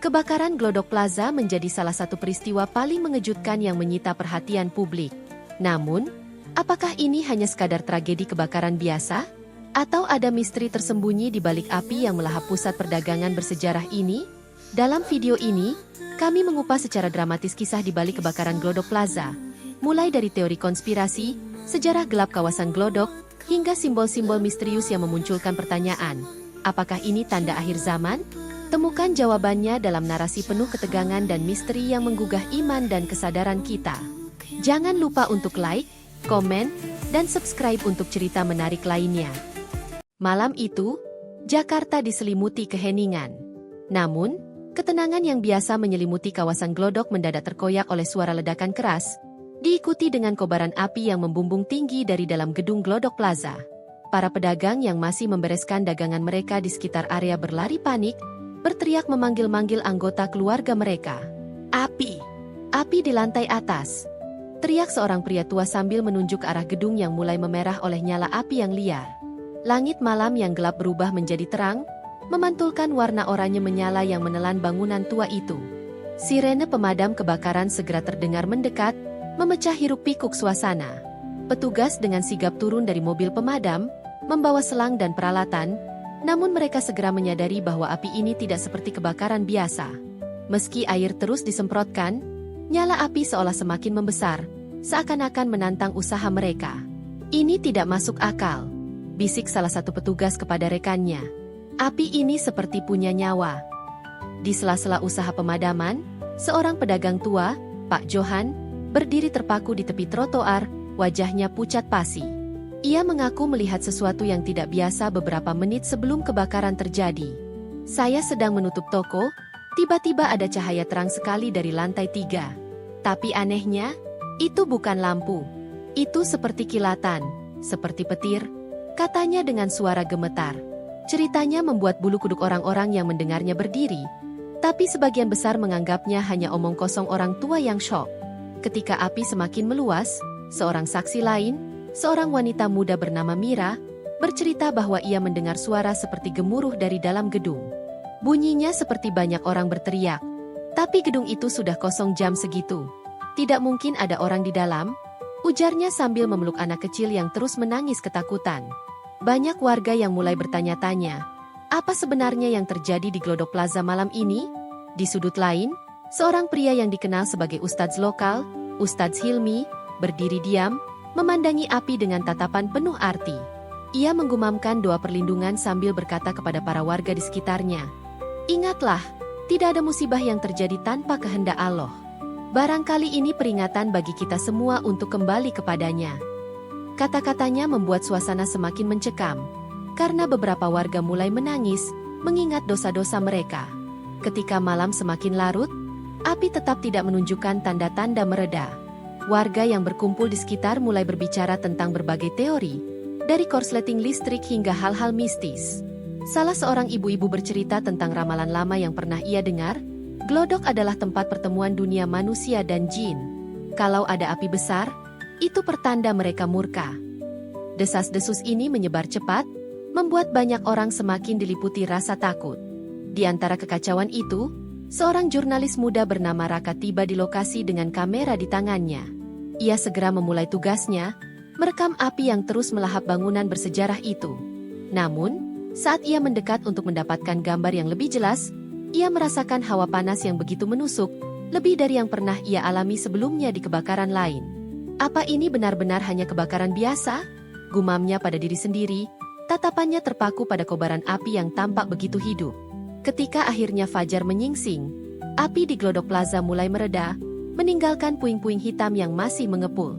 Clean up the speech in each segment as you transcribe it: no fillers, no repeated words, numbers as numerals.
Kebakaran Glodok Plaza menjadi salah satu peristiwa paling mengejutkan yang menyita perhatian publik. Namun, apakah ini hanya sekadar tragedi kebakaran biasa? Atau ada misteri tersembunyi di balik api yang melahap pusat perdagangan bersejarah ini? Dalam video ini, kami mengupas secara dramatis kisah di balik kebakaran Glodok Plaza. Mulai dari teori konspirasi, sejarah gelap kawasan Glodok, hingga simbol-simbol misterius yang memunculkan pertanyaan. Apakah ini tanda akhir zaman? Temukan jawabannya dalam narasi penuh ketegangan dan misteri yang menggugah iman dan kesadaran kita. Jangan lupa untuk like, komen, dan subscribe untuk cerita menarik lainnya. Malam itu, Jakarta diselimuti keheningan. Namun, ketenangan yang biasa menyelimuti kawasan Glodok mendadak terkoyak oleh suara ledakan keras, diikuti dengan kobaran api yang membumbung tinggi dari dalam gedung Glodok Plaza. Para pedagang yang masih membereskan dagangan mereka di sekitar area berlari panik, berteriak memanggil-manggil anggota keluarga mereka. Api! Api di lantai atas! Teriak seorang pria tua sambil menunjuk ke arah gedung yang mulai memerah oleh nyala api yang liar. Langit malam yang gelap berubah menjadi terang, memantulkan warna oranye menyala yang menelan bangunan tua itu. Sirene pemadam kebakaran segera terdengar mendekat, memecah hiruk-pikuk suasana. Petugas dengan sigap turun dari mobil pemadam, membawa selang dan peralatan, namun mereka segera menyadari bahwa api ini tidak seperti kebakaran biasa. Meski air terus disemprotkan, nyala api seolah semakin membesar, seakan-akan menantang usaha mereka. Ini tidak masuk akal, bisik salah satu petugas kepada rekannya. Api ini seperti punya nyawa. Di sela-sela usaha pemadaman, seorang pedagang tua, Pak Johan, berdiri terpaku di tepi trotoar, wajahnya pucat pasi. Ia mengaku melihat sesuatu yang tidak biasa beberapa menit sebelum kebakaran terjadi. Saya sedang menutup toko, tiba-tiba ada cahaya terang sekali dari lantai 3. Tapi anehnya, itu bukan lampu. Itu seperti kilatan, seperti petir, katanya dengan suara gemetar. Ceritanya membuat bulu kuduk orang-orang yang mendengarnya berdiri, tapi sebagian besar menganggapnya hanya omong kosong orang tua yang syok. Ketika api semakin meluas, seorang saksi lain, seorang wanita muda bernama Mira, bercerita bahwa ia mendengar suara seperti gemuruh dari dalam gedung. Bunyinya seperti banyak orang berteriak. Tapi gedung itu sudah kosong jam segitu. Tidak mungkin ada orang di dalam, ujarnya sambil memeluk anak kecil yang terus menangis ketakutan. Banyak warga yang mulai bertanya-tanya, apa sebenarnya yang terjadi di Glodok Plaza malam ini? Di sudut lain, seorang pria yang dikenal sebagai Ustadz lokal, Ustadz Hilmi, berdiri diam, memandangi api dengan tatapan penuh arti. Ia menggumamkan doa perlindungan sambil berkata kepada para warga di sekitarnya, "Ingatlah, tidak ada musibah yang terjadi tanpa kehendak Allah. Barangkali ini peringatan bagi kita semua untuk kembali kepadanya." Kata-katanya membuat suasana semakin mencekam, karena beberapa warga mulai menangis, mengingat dosa-dosa mereka. Ketika malam semakin larut, api tetap tidak menunjukkan tanda-tanda mereda. Warga yang berkumpul di sekitar mulai berbicara tentang berbagai teori, dari korsleting listrik hingga hal-hal mistis. Salah seorang ibu-ibu bercerita tentang ramalan lama yang pernah ia dengar, Glodok adalah tempat pertemuan dunia manusia dan jin. Kalau ada api besar, itu pertanda mereka murka. Desas-desus ini menyebar cepat, membuat banyak orang semakin diliputi rasa takut. Di antara kekacauan itu, seorang jurnalis muda bernama Raka tiba di lokasi dengan kamera di tangannya. Ia segera memulai tugasnya, merekam api yang terus melahap bangunan bersejarah itu. Namun, saat ia mendekat untuk mendapatkan gambar yang lebih jelas, ia merasakan hawa panas yang begitu menusuk, lebih dari yang pernah ia alami sebelumnya di kebakaran lain. Apa ini benar-benar hanya kebakaran biasa? Gumamnya pada diri sendiri, tatapannya terpaku pada kobaran api yang tampak begitu hidup. Ketika akhirnya fajar menyingsing, api di Glodok Plaza mulai mereda, meninggalkan puing-puing hitam yang masih mengepul.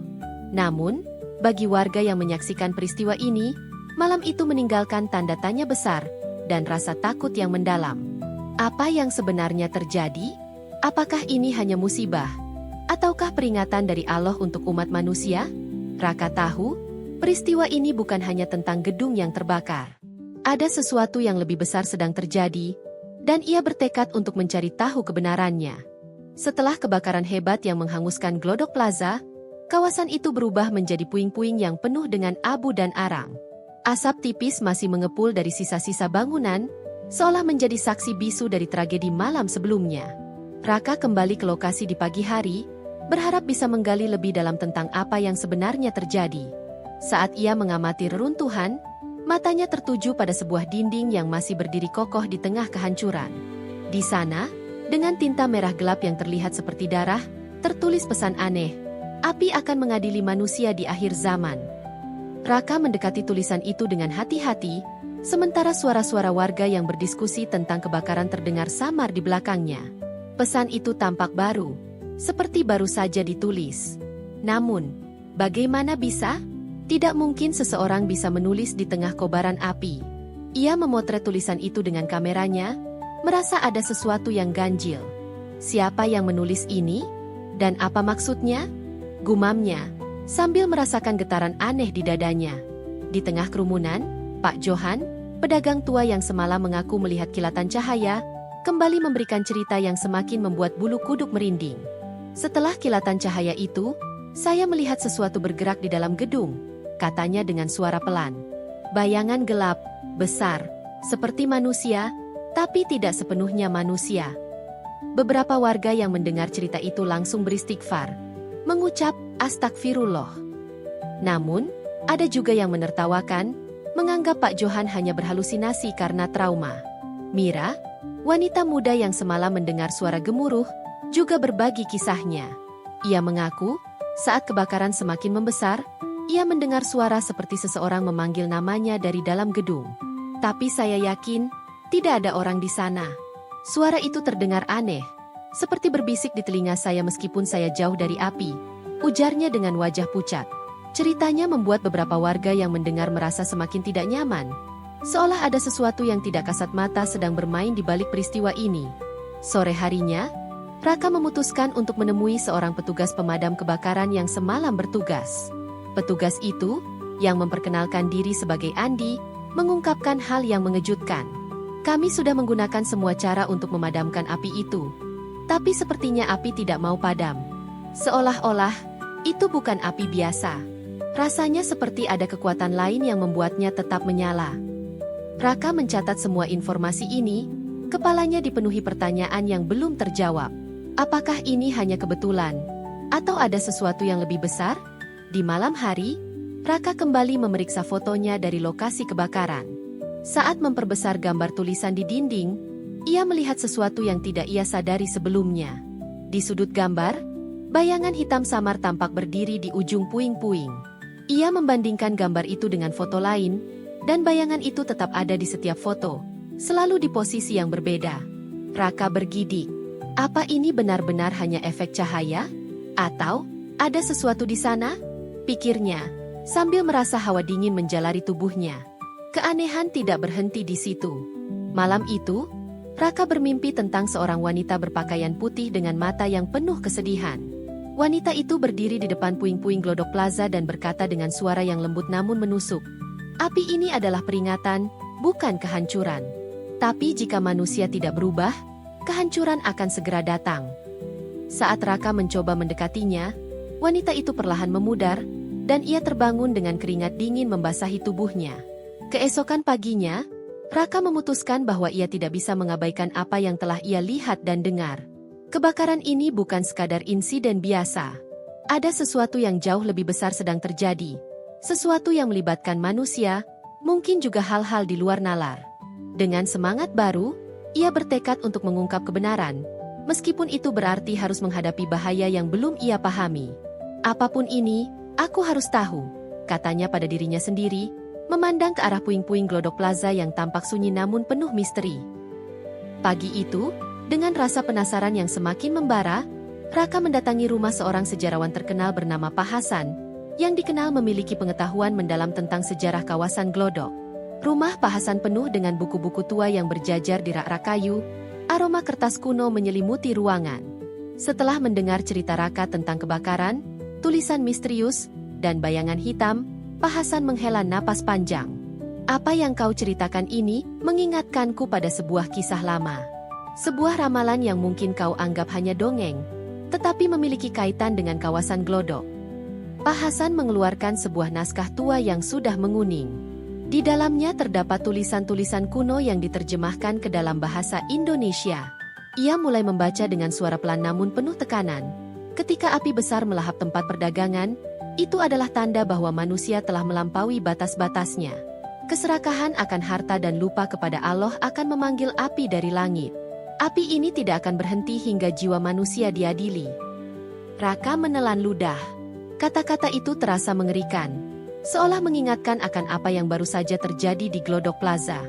Namun, bagi warga yang menyaksikan peristiwa ini, malam itu meninggalkan tanda tanya besar dan rasa takut yang mendalam. Apa yang sebenarnya terjadi? Apakah ini hanya musibah? Ataukah peringatan dari Allah untuk umat manusia? Raka tahu, peristiwa ini bukan hanya tentang gedung yang terbakar. Ada sesuatu yang lebih besar sedang terjadi, dan ia bertekad untuk mencari tahu kebenarannya. Setelah kebakaran hebat yang menghanguskan Glodok Plaza, kawasan itu berubah menjadi puing-puing yang penuh dengan abu dan arang. Asap tipis masih mengepul dari sisa-sisa bangunan, seolah menjadi saksi bisu dari tragedi malam sebelumnya. Raka kembali ke lokasi di pagi hari, berharap bisa menggali lebih dalam tentang apa yang sebenarnya terjadi. Saat ia mengamati reruntuhan, matanya tertuju pada sebuah dinding yang masih berdiri kokoh di tengah kehancuran. Di sana, dengan tinta merah gelap yang terlihat seperti darah, tertulis pesan aneh, "Api akan mengadili manusia di akhir zaman." Raka mendekati tulisan itu dengan hati-hati, sementara suara-suara warga yang berdiskusi tentang kebakaran terdengar samar di belakangnya. Pesan itu tampak baru, seperti baru saja ditulis. Namun, bagaimana bisa? Tidak mungkin seseorang bisa menulis di tengah kobaran api. Ia memotret tulisan itu dengan kameranya, merasa ada sesuatu yang ganjil. Siapa yang menulis ini? Dan apa maksudnya? Gumamnya, sambil merasakan getaran aneh di dadanya. Di tengah kerumunan, Pak Johan, pedagang tua yang semalam mengaku melihat kilatan cahaya, kembali memberikan cerita yang semakin membuat bulu kuduk merinding. "Setelah kilatan cahaya itu, saya melihat sesuatu bergerak di dalam gedung," katanya dengan suara pelan. "Bayangan gelap, besar, seperti manusia, tapi tidak sepenuhnya manusia." Beberapa warga yang mendengar cerita itu langsung beristighfar, mengucap astagfirullah. Namun, ada juga yang menertawakan, menganggap Pak Johan hanya berhalusinasi karena trauma. Mira, wanita muda yang semalam mendengar suara gemuruh, juga berbagi kisahnya. Ia mengaku, saat kebakaran semakin membesar, ia mendengar suara seperti seseorang memanggil namanya dari dalam gedung. "Tapi saya yakin, tidak ada orang di sana. Suara itu terdengar aneh, seperti berbisik di telinga saya meskipun saya jauh dari api," ujarnya dengan wajah pucat. Ceritanya membuat beberapa warga yang mendengar merasa semakin tidak nyaman, seolah ada sesuatu yang tidak kasat mata sedang bermain di balik peristiwa ini. Sore harinya, Raka memutuskan untuk menemui seorang petugas pemadam kebakaran yang semalam bertugas. Petugas itu, yang memperkenalkan diri sebagai Andi, mengungkapkan hal yang mengejutkan. "Kami sudah menggunakan semua cara untuk memadamkan api itu. Tapi sepertinya api tidak mau padam. Seolah-olah, itu bukan api biasa. Rasanya seperti ada kekuatan lain yang membuatnya tetap menyala." Raka mencatat semua informasi ini, kepalanya dipenuhi pertanyaan yang belum terjawab. Apakah ini hanya kebetulan? Atau ada sesuatu yang lebih besar? Di malam hari, Raka kembali memeriksa fotonya dari lokasi kebakaran. Saat memperbesar gambar tulisan di dinding, ia melihat sesuatu yang tidak ia sadari sebelumnya. Di sudut gambar, bayangan hitam samar tampak berdiri di ujung puing-puing. Ia membandingkan gambar itu dengan foto lain, dan bayangan itu tetap ada di setiap foto, selalu di posisi yang berbeda. Raka bergidik. Apa ini benar-benar hanya efek cahaya? Atau ada sesuatu di sana? Pikirnya, sambil merasa hawa dingin menjalari tubuhnya. Keanehan tidak berhenti di situ. Malam itu, Raka bermimpi tentang seorang wanita berpakaian putih dengan mata yang penuh kesedihan. Wanita itu berdiri di depan puing-puing Glodok Plaza dan berkata dengan suara yang lembut namun menusuk, "Api ini adalah peringatan, bukan kehancuran. Tapi jika manusia tidak berubah, kehancuran akan segera datang." Saat Raka mencoba mendekatinya, wanita itu perlahan memudar, dan ia terbangun dengan keringat dingin membasahi tubuhnya. Keesokan paginya, Raka memutuskan bahwa ia tidak bisa mengabaikan apa yang telah ia lihat dan dengar. Kebakaran ini bukan sekadar insiden biasa. Ada sesuatu yang jauh lebih besar sedang terjadi. Sesuatu yang melibatkan manusia, mungkin juga hal-hal di luar nalar. Dengan semangat baru, ia bertekad untuk mengungkap kebenaran, meskipun itu berarti harus menghadapi bahaya yang belum ia pahami. "Apapun ini, aku harus tahu," katanya pada dirinya sendiri, memandang ke arah puing-puing Glodok Plaza yang tampak sunyi namun penuh misteri. Pagi itu, dengan rasa penasaran yang semakin membara, Raka mendatangi rumah seorang sejarawan terkenal bernama Pak Hasan, yang dikenal memiliki pengetahuan mendalam tentang sejarah kawasan Glodok. Rumah Pak Hasan penuh dengan buku-buku tua yang berjajar di rak-rak kayu, aroma kertas kuno menyelimuti ruangan. Setelah mendengar cerita Raka tentang kebakaran, tulisan misterius, dan bayangan hitam, Pak Hasan menghela napas panjang. "Apa yang kau ceritakan ini mengingatkanku pada sebuah kisah lama. Sebuah ramalan yang mungkin kau anggap hanya dongeng, tetapi memiliki kaitan dengan kawasan Glodok." Pak Hasan mengeluarkan sebuah naskah tua yang sudah menguning. Di dalamnya terdapat tulisan-tulisan kuno yang diterjemahkan ke dalam bahasa Indonesia. Ia mulai membaca dengan suara pelan namun penuh tekanan. Ketika api besar melahap tempat perdagangan, itu adalah tanda bahwa manusia telah melampaui batas-batasnya. Keserakahan akan harta dan lupa kepada Allah akan memanggil api dari langit. Api ini tidak akan berhenti hingga jiwa manusia diadili. Raka menelan ludah. Kata-kata itu terasa mengerikan. Seolah mengingatkan akan apa yang baru saja terjadi di Glodok Plaza.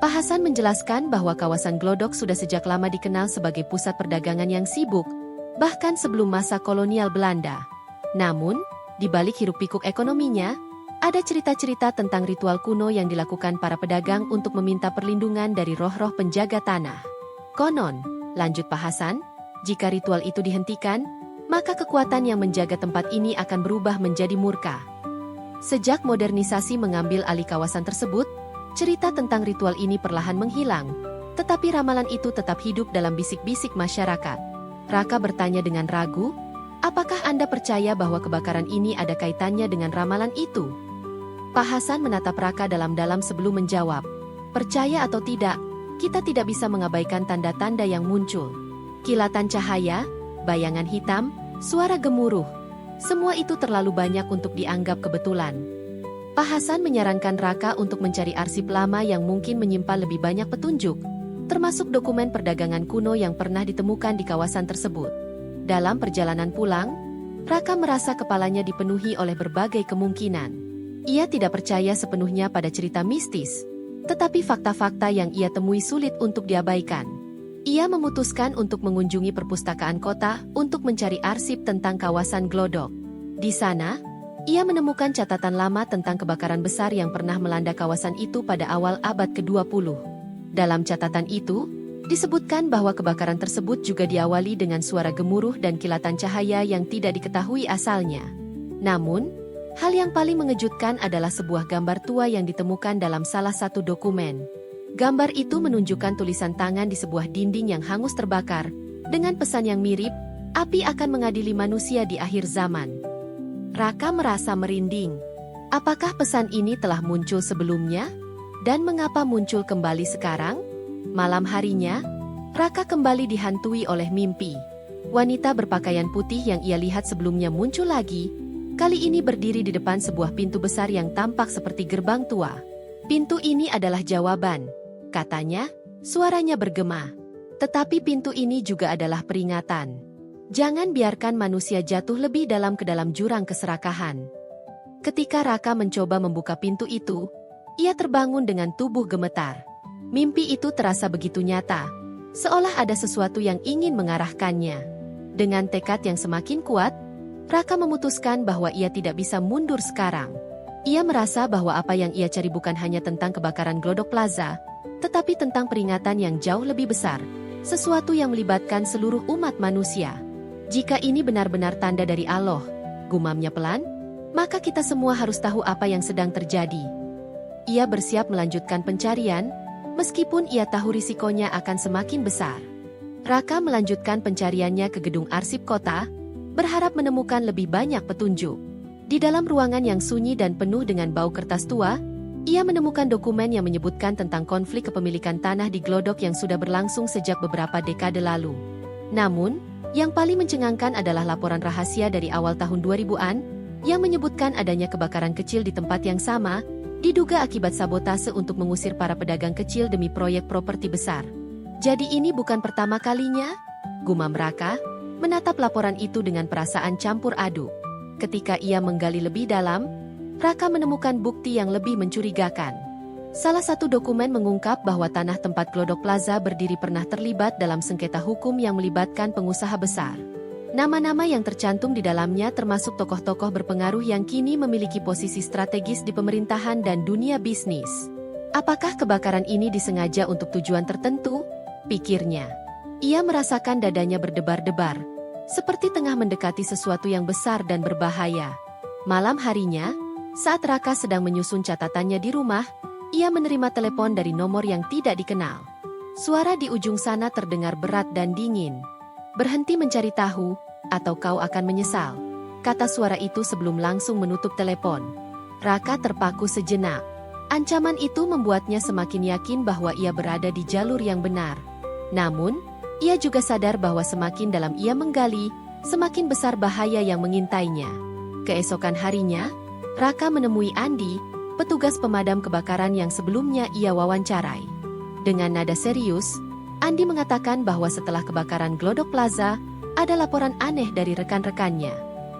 Pak Hasan menjelaskan bahwa kawasan Glodok sudah sejak lama dikenal sebagai pusat perdagangan yang sibuk, bahkan sebelum masa kolonial Belanda. Namun, di balik hiruk-pikuk ekonominya, ada cerita-cerita tentang ritual kuno yang dilakukan para pedagang untuk meminta perlindungan dari roh-roh penjaga tanah. Konon, lanjut Pak Hasan, jika ritual itu dihentikan, maka kekuatan yang menjaga tempat ini akan berubah menjadi murka. Sejak modernisasi mengambil alih kawasan tersebut, cerita tentang ritual ini perlahan menghilang, tetapi ramalan itu tetap hidup dalam bisik-bisik masyarakat. Raka bertanya dengan ragu, apakah Anda percaya bahwa kebakaran ini ada kaitannya dengan ramalan itu? Pak Hasan menatap Raka dalam-dalam sebelum menjawab. Percaya atau tidak, kita tidak bisa mengabaikan tanda-tanda yang muncul. Kilatan cahaya, bayangan hitam, suara gemuruh. Semua itu terlalu banyak untuk dianggap kebetulan. Pak Hasan menyarankan Raka untuk mencari arsip lama yang mungkin menyimpan lebih banyak petunjuk, termasuk dokumen perdagangan kuno yang pernah ditemukan di kawasan tersebut. Dalam perjalanan pulang, Raka merasa kepalanya dipenuhi oleh berbagai kemungkinan. Ia tidak percaya sepenuhnya pada cerita mistis, tetapi fakta-fakta yang ia temui sulit untuk diabaikan. Ia memutuskan untuk mengunjungi perpustakaan kota untuk mencari arsip tentang kawasan Glodok. Di sana, ia menemukan catatan lama tentang kebakaran besar yang pernah melanda kawasan itu pada awal abad ke-20. Dalam catatan itu, disebutkan bahwa kebakaran tersebut juga diawali dengan suara gemuruh dan kilatan cahaya yang tidak diketahui asalnya. Namun, hal yang paling mengejutkan adalah sebuah gambar tua yang ditemukan dalam salah satu dokumen. Gambar itu menunjukkan tulisan tangan di sebuah dinding yang hangus terbakar, dengan pesan yang mirip, api akan mengadili manusia di akhir zaman. Raka merasa merinding. Apakah pesan ini telah muncul sebelumnya? Dan mengapa muncul kembali sekarang? Malam harinya, Raka kembali dihantui oleh mimpi. Wanita berpakaian putih yang ia lihat sebelumnya muncul lagi, kali ini berdiri di depan sebuah pintu besar yang tampak seperti gerbang tua. Pintu ini adalah jawaban, katanya, suaranya bergema. Tetapi pintu ini juga adalah peringatan. Jangan biarkan manusia jatuh lebih dalam ke dalam jurang keserakahan. Ketika Raka mencoba membuka pintu itu, ia terbangun dengan tubuh gemetar. Mimpi itu terasa begitu nyata, seolah ada sesuatu yang ingin mengarahkannya. Dengan tekad yang semakin kuat, Raka memutuskan bahwa ia tidak bisa mundur sekarang. Ia merasa bahwa apa yang ia cari bukan hanya tentang kebakaran Glodok Plaza, tetapi tentang peringatan yang jauh lebih besar, sesuatu yang melibatkan seluruh umat manusia. Jika ini benar-benar tanda dari Allah, gumamnya pelan, maka kita semua harus tahu apa yang sedang terjadi. Ia bersiap melanjutkan pencarian, meskipun ia tahu risikonya akan semakin besar. Raka melanjutkan pencariannya ke gedung arsip kota, berharap menemukan lebih banyak petunjuk. Di dalam ruangan yang sunyi dan penuh dengan bau kertas tua, ia menemukan dokumen yang menyebutkan tentang konflik kepemilikan tanah di Glodok yang sudah berlangsung sejak beberapa dekade lalu. Namun, yang paling mencengangkan adalah laporan rahasia dari awal tahun 2000-an, yang menyebutkan adanya kebakaran kecil di tempat yang sama, diduga akibat sabotase untuk mengusir para pedagang kecil demi proyek properti besar. Jadi ini bukan pertama kalinya? Gumam Raka, menatap laporan itu dengan perasaan campur aduk. Ketika ia menggali lebih dalam, Raka menemukan bukti yang lebih mencurigakan. Salah satu dokumen mengungkap bahwa tanah tempat Glodok Plaza berdiri pernah terlibat dalam sengketa hukum yang melibatkan pengusaha besar. Nama-nama yang tercantum di dalamnya termasuk tokoh-tokoh berpengaruh yang kini memiliki posisi strategis di pemerintahan dan dunia bisnis. Apakah kebakaran ini disengaja untuk tujuan tertentu? Pikirnya. Ia merasakan dadanya berdebar-debar, seperti tengah mendekati sesuatu yang besar dan berbahaya. Malam harinya, saat Raka sedang menyusun catatannya di rumah, ia menerima telepon dari nomor yang tidak dikenal. Suara di ujung sana terdengar berat dan dingin. "Berhenti mencari tahu, atau kau akan menyesal," kata suara itu sebelum langsung menutup telepon. Raka terpaku sejenak. Ancaman itu membuatnya semakin yakin bahwa ia berada di jalur yang benar. Namun, ia juga sadar bahwa semakin dalam ia menggali, semakin besar bahaya yang mengintainya. Keesokan harinya, Raka menemui Andi, petugas pemadam kebakaran yang sebelumnya ia wawancarai. Dengan nada serius, Andi mengatakan bahwa setelah kebakaran Glodok Plaza, ada laporan aneh dari rekan-rekannya.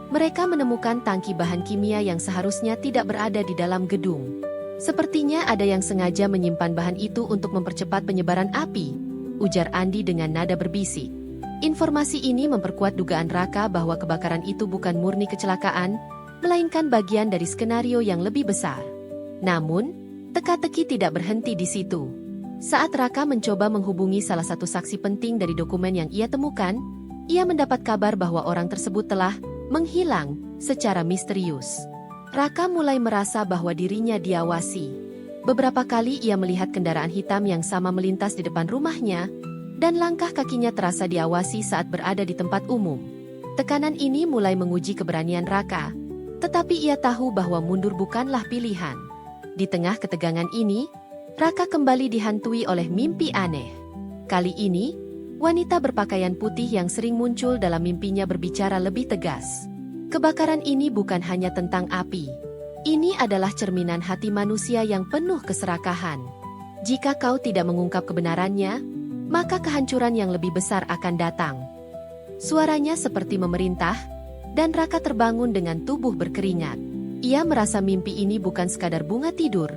Mereka menemukan tangki bahan kimia yang seharusnya tidak berada di dalam gedung. Sepertinya ada yang sengaja menyimpan bahan itu untuk mempercepat penyebaran api, ujar Andi dengan nada berbisik. Informasi ini memperkuat dugaan Raka bahwa kebakaran itu bukan murni kecelakaan, melainkan bagian dari skenario yang lebih besar. Namun, teka-teki tidak berhenti di situ. Saat Raka mencoba menghubungi salah satu saksi penting dari dokumen yang ia temukan, ia mendapat kabar bahwa orang tersebut telah menghilang secara misterius. Raka mulai merasa bahwa dirinya diawasi. Beberapa kali ia melihat kendaraan hitam yang sama melintas di depan rumahnya, dan langkah kakinya terasa diawasi saat berada di tempat umum. Tekanan ini mulai menguji keberanian Raka, tetapi ia tahu bahwa mundur bukanlah pilihan. Di tengah ketegangan ini, Raka kembali dihantui oleh mimpi aneh. Kali ini, wanita berpakaian putih yang sering muncul dalam mimpinya berbicara lebih tegas. Kebakaran ini bukan hanya tentang api. Ini adalah cerminan hati manusia yang penuh keserakahan. Jika kau tidak mengungkap kebenarannya, maka kehancuran yang lebih besar akan datang. Suaranya seperti memerintah, dan Raka terbangun dengan tubuh berkeringat. Ia merasa mimpi ini bukan sekadar bunga tidur,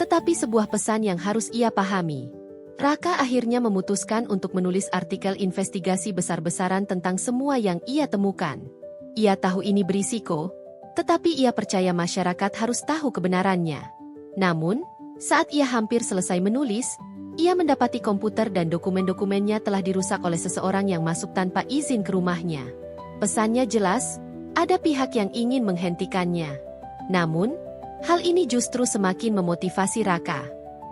tetapi sebuah pesan yang harus ia pahami. Raka akhirnya memutuskan untuk menulis artikel investigasi besar-besaran tentang semua yang ia temukan. Ia tahu ini berisiko, tetapi ia percaya masyarakat harus tahu kebenarannya. Namun, saat ia hampir selesai menulis, ia mendapati komputer dan dokumen-dokumennya telah dirusak oleh seseorang yang masuk tanpa izin ke rumahnya. Pesannya jelas, ada pihak yang ingin menghentikannya. Namun, hal ini justru semakin memotivasi Raka.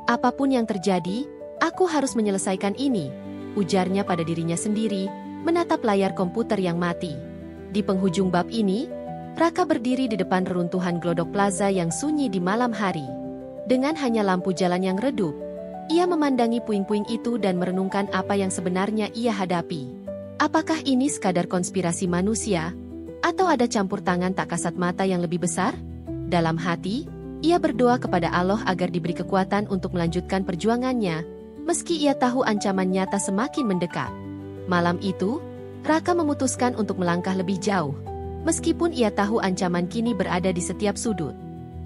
Apapun yang terjadi, aku harus menyelesaikan ini, ujarnya pada dirinya sendiri, menatap layar komputer yang mati. Di penghujung bab ini, Raka berdiri di depan reruntuhan Glodok Plaza yang sunyi di malam hari. Dengan hanya lampu jalan yang redup, ia memandangi puing-puing itu dan merenungkan apa yang sebenarnya ia hadapi. Apakah ini sekadar konspirasi manusia, atau ada campur tangan tak kasat mata yang lebih besar? Dalam hati, ia berdoa kepada Allah agar diberi kekuatan untuk melanjutkan perjuangannya, meski ia tahu ancaman nyata semakin mendekat. Malam itu, Raka memutuskan untuk melangkah lebih jauh. Meskipun ia tahu ancaman kini berada di setiap sudut.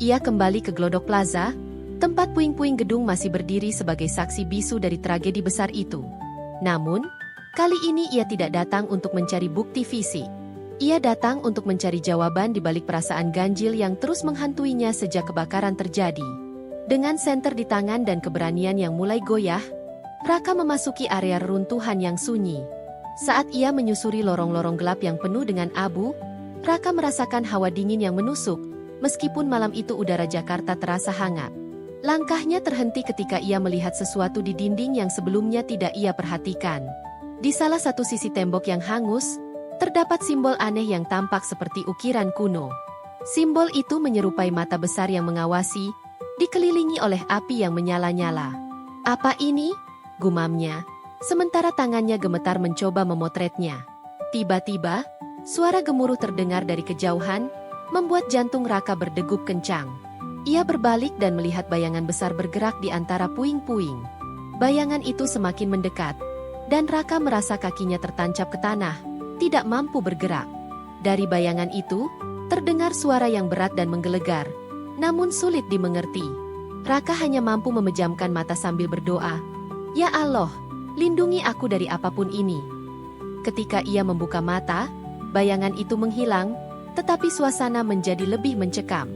Ia kembali ke Glodok Plaza, tempat puing-puing gedung masih berdiri sebagai saksi bisu dari tragedi besar itu. Namun, kali ini ia tidak datang untuk mencari bukti fisik. Ia datang untuk mencari jawaban di balik perasaan ganjil yang terus menghantuinya sejak kebakaran terjadi. Dengan senter di tangan dan keberanian yang mulai goyah, Raka memasuki area reruntuhan yang sunyi. Saat ia menyusuri lorong-lorong gelap yang penuh dengan abu, Raka merasakan hawa dingin yang menusuk, meskipun malam itu udara Jakarta terasa hangat. Langkahnya terhenti ketika ia melihat sesuatu di dinding yang sebelumnya tidak ia perhatikan. Di salah satu sisi tembok yang hangus, terdapat simbol aneh yang tampak seperti ukiran kuno. Simbol itu menyerupai mata besar yang mengawasi, dikelilingi oleh api yang menyala-nyala. "Apa ini?" gumamnya. Sementara tangannya gemetar mencoba memotretnya. Tiba-tiba, suara gemuruh terdengar dari kejauhan, membuat jantung Raka berdegup kencang. Ia berbalik dan melihat bayangan besar bergerak di antara puing-puing. Bayangan itu semakin mendekat, dan Raka merasa kakinya tertancap ke tanah, tidak mampu bergerak. Dari bayangan itu, terdengar suara yang berat dan menggelegar, namun sulit dimengerti. Raka hanya mampu memejamkan mata sambil berdoa, "Ya Allah, lindungi aku dari apapun ini." Ketika ia membuka mata, bayangan itu menghilang, tetapi suasana menjadi lebih mencekam.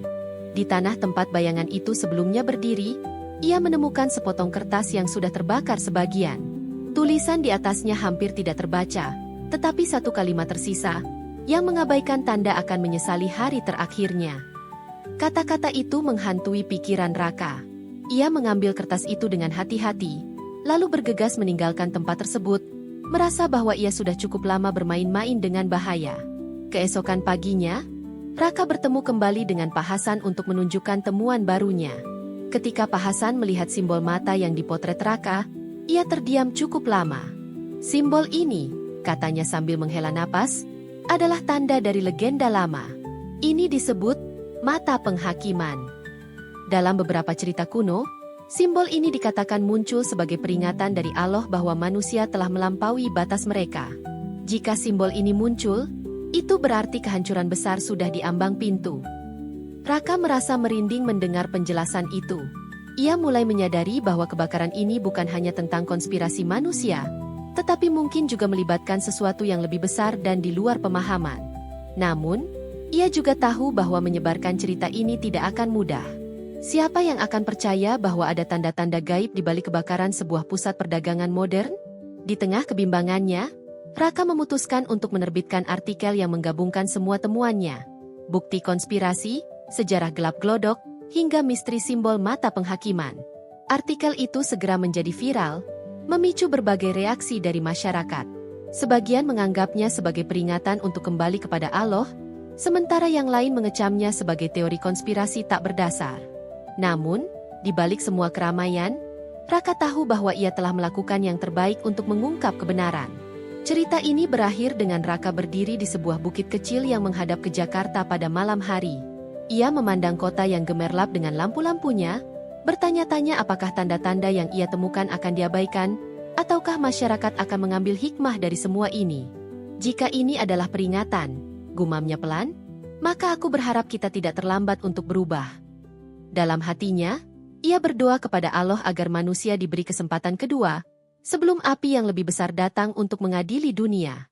Di tanah tempat bayangan itu sebelumnya berdiri, ia menemukan sepotong kertas yang sudah terbakar sebagian. Tulisan di atasnya hampir tidak terbaca, tetapi satu kalimat tersisa, yang mengabaikan tanda akan menyesali hari terakhirnya. Kata-kata itu menghantui pikiran Raka. Ia mengambil kertas itu dengan hati-hati, lalu bergegas meninggalkan tempat tersebut, merasa bahwa ia sudah cukup lama bermain-main dengan bahaya. Keesokan paginya, Raka bertemu kembali dengan Pak Hasan untuk menunjukkan temuan barunya. Ketika Pak Hasan melihat simbol mata yang dipotret Raka, ia terdiam cukup lama. Simbol ini, katanya sambil menghela napas, adalah tanda dari legenda lama. Ini disebut mata penghakiman. Dalam beberapa cerita kuno, simbol ini dikatakan muncul sebagai peringatan dari Allah bahwa manusia telah melampaui batas mereka. Jika simbol ini muncul, itu berarti kehancuran besar sudah diambang pintu. Raka merasa merinding mendengar penjelasan itu. Ia mulai menyadari bahwa kebakaran ini bukan hanya tentang konspirasi manusia, tetapi mungkin juga melibatkan sesuatu yang lebih besar dan di luar pemahaman. Namun, ia juga tahu bahwa menyebarkan cerita ini tidak akan mudah. Siapa yang akan percaya bahwa ada tanda-tanda gaib di balik kebakaran sebuah pusat perdagangan modern? Di tengah kebimbangannya, Raka memutuskan untuk menerbitkan artikel yang menggabungkan semua temuannya. Bukti konspirasi, sejarah gelap glodok, hingga misteri simbol mata penghakiman. Artikel itu segera menjadi viral, memicu berbagai reaksi dari masyarakat. Sebagian menganggapnya sebagai peringatan untuk kembali kepada Allah, sementara yang lain mengecamnya sebagai teori konspirasi tak berdasar. Namun, di balik semua keramaian, Raka tahu bahwa ia telah melakukan yang terbaik untuk mengungkap kebenaran. Cerita ini berakhir dengan Raka berdiri di sebuah bukit kecil yang menghadap ke Jakarta pada malam hari. Ia memandang kota yang gemerlap dengan lampu-lampunya, bertanya-tanya apakah tanda-tanda yang ia temukan akan diabaikan, ataukah masyarakat akan mengambil hikmah dari semua ini. Jika ini adalah peringatan, gumamnya pelan, maka aku berharap kita tidak terlambat untuk berubah. Dalam hatinya, ia berdoa kepada Allah agar manusia diberi kesempatan kedua, sebelum api yang lebih besar datang untuk mengadili dunia.